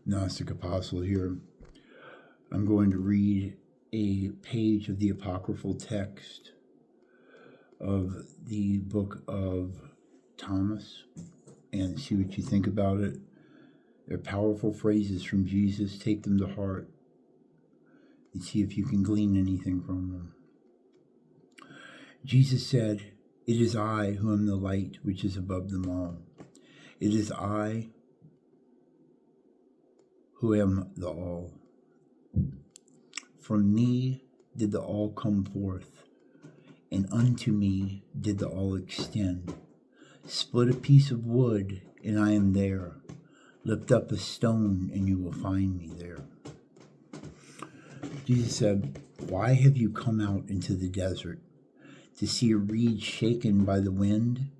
Gnostic Apostle here. I'm going to read a page of the apocryphal text of the book of Thomas and see what you think about it. They're powerful phrases from Jesus. Take them to heart and see if you can glean anything from them. Jesus said, "It is I who am the light which is above them all. It is I who am the all. From me did the all come forth, and unto me did the all extend. Split a piece of wood, and I am there. Lift up a stone, and you will find me there." Jesus said, "Why have you come out into the desert? To see a reed shaken by the wind,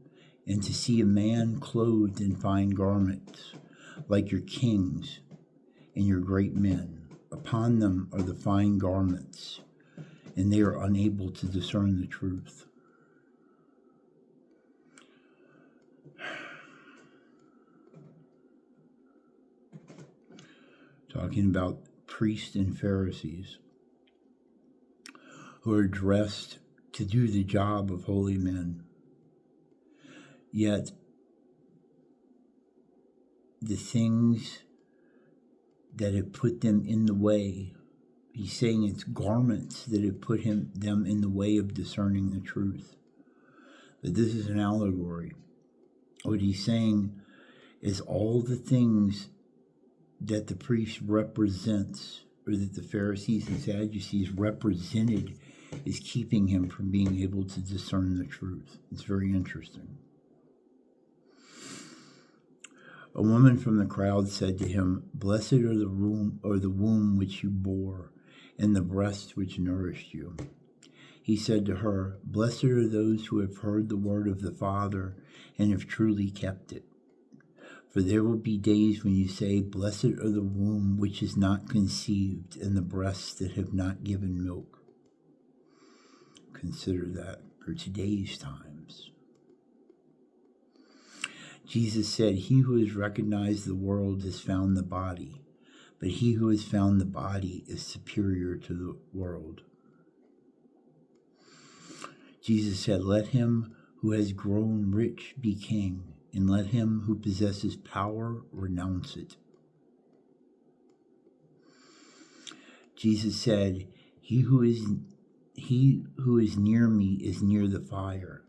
and to see a man clothed in fine garments, like your kings and your great men. Upon them are the fine garments, and they are unable to discern the truth." Talking about priests and Pharisees who are dressed to do the job of holy men. Yet, the things that have put them in the way, he's saying it's garments that have put them in the way of discerning the truth. But this is an allegory. What he's saying is all the things that the priest represents, or that the Pharisees and Sadducees represented, is keeping him from being able to discern the truth. It's very interesting. A woman from the crowd said to him, "Blessed are the womb which you bore, and the breast which nourished you." He said to her, "Blessed are those who have heard the word of the Father and have truly kept it. For there will be days when you say, 'Blessed are the womb which is not conceived, and the breasts that have not given milk.'" Consider that for today's times. Jesus said, "He who has recognized the world has found the body, but he who has found the body is superior to the world." Jesus said, "Let him who has grown rich be king, and let him who possesses power renounce it." Jesus said, He who is near me is near the fire,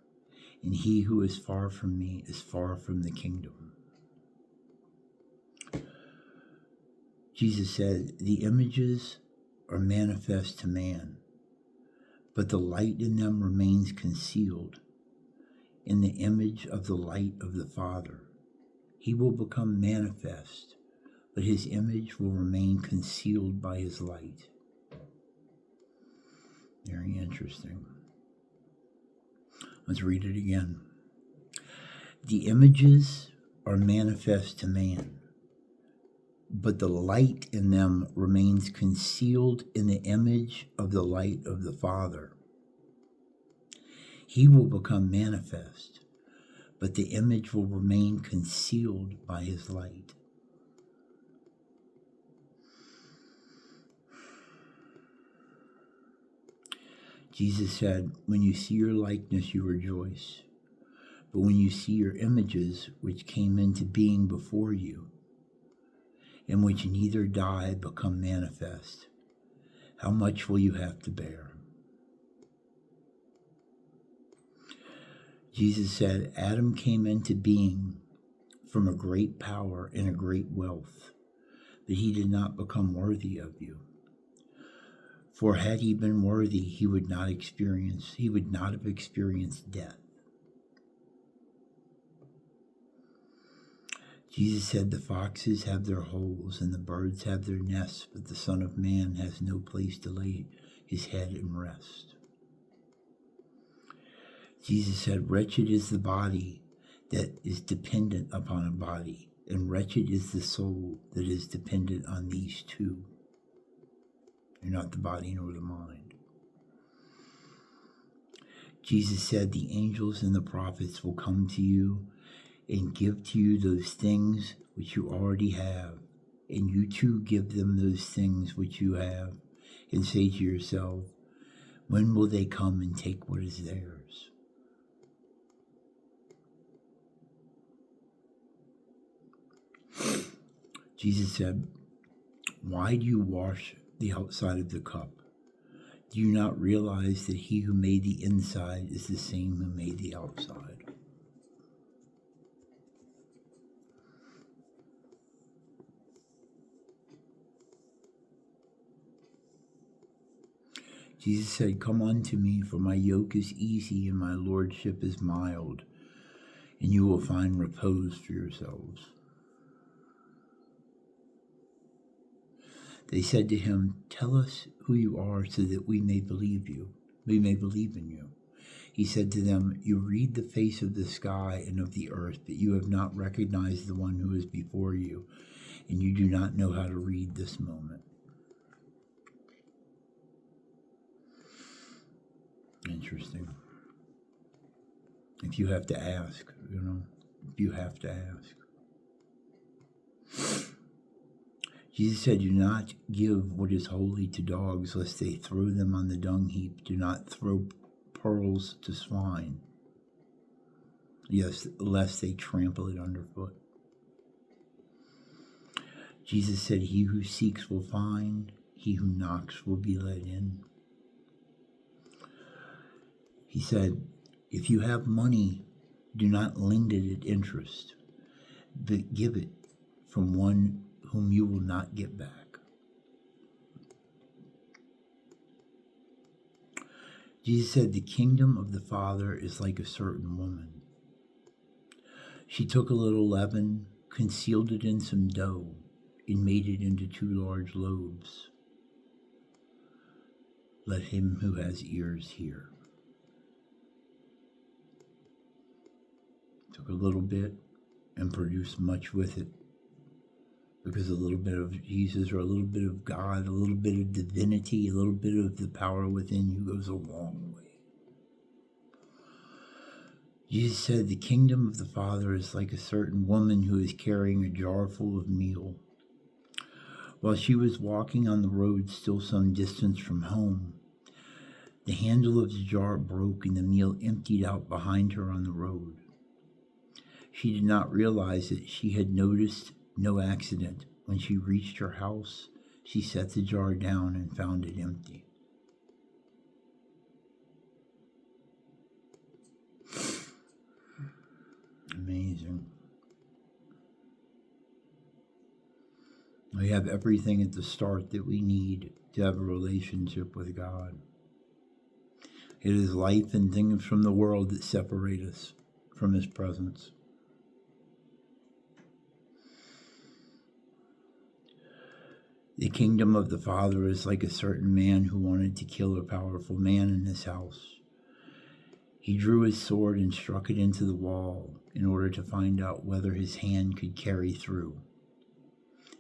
and he who is far from me is far from the kingdom." Jesus said, "The images are manifest to man, but the light in them remains concealed in the image of the light of the Father. He will become manifest, but his image will remain concealed by his light." Very interesting. Let's read it again. "The images are manifest to man, but the light in them remains concealed in the image of the light of the Father. He will become manifest, but the image will remain concealed by his light." Jesus said, "When you see your likeness, you rejoice. But when you see your images, which came into being before you, and which neither die become manifest, how much will you have to bear?" Jesus said, "Adam came into being from a great power and a great wealth, but he did not become worthy of you. For had he been worthy, he would not have experienced death." Jesus said, "The foxes have their holes and the birds have their nests, but the Son of Man has no place to lay his head and rest." Jesus said, "Wretched is the body that is dependent upon a body, and wretched is the soul that is dependent on these two. You're not the body nor the mind." Jesus said, "The angels and the prophets will come to you and give to you those things which you already have, and you too give them those things which you have, and say to yourself, when will they come and take what is theirs? Jesus said, why do you wash the outside of the cup? Do you not realize that he who made the inside is the same who made the outside? Jesus said, come unto me, for my yoke is easy and my lordship is mild, and you will find repose for yourselves. They said to him, tell us who you are so that we may believe you. We may believe in you. He said to them, you read the face of the sky and of the earth, but you have not recognized the one who is before you, and you do not know how to read this moment. Interesting. If you have to ask, you have to ask. Jesus said, do not give what is holy to dogs, lest they throw them on the dung heap. Do not throw pearls to swine, yes, lest they trample it underfoot. Jesus said, he who seeks will find, he who knocks will be let in. He said, if you have money, do not lend it at interest, but give it from one whom you will not get back. Jesus said, the kingdom of the Father is like a certain woman. She took a little leaven, concealed it in some dough, and made it into 2 large loaves. Let him who has ears hear. Took a little bit and produced much with it, because a little bit of Jesus, or a little bit of God, a little bit of divinity, a little bit of the power within you goes a long way. Jesus said, the kingdom of the Father is like a certain woman who is carrying a jar full of meal. While she was walking on the road still some distance from home, the handle of the jar broke and the meal emptied out behind her on the road. She did not realize that she had noticed no accident. When she reached her house, she set the jar down and found it empty. Amazing. We have everything at the start that we need to have a relationship with God. It is life and things from the world that separate us from his presence. The kingdom of the Father is like a certain man who wanted to kill a powerful man in his house. He drew his sword and struck it into the wall in order to find out whether his hand could carry through.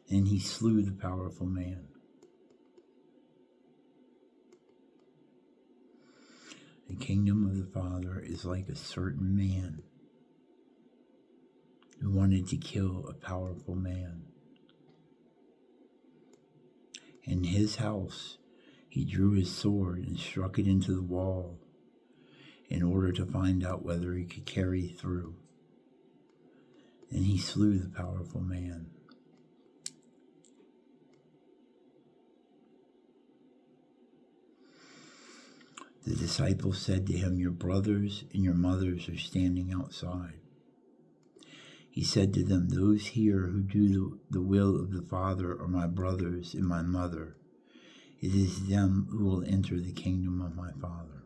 And he slew the powerful man. The kingdom of the Father is like a certain man who wanted to kill a powerful man. In his house, he drew his sword and struck it into the wall in order to find out whether he could carry through. And he slew the powerful man. The disciples said to him, your brothers and your mothers are standing outside. He said to them, those here who do the will of the Father are my brothers and my mother. It is them who will enter the kingdom of my Father.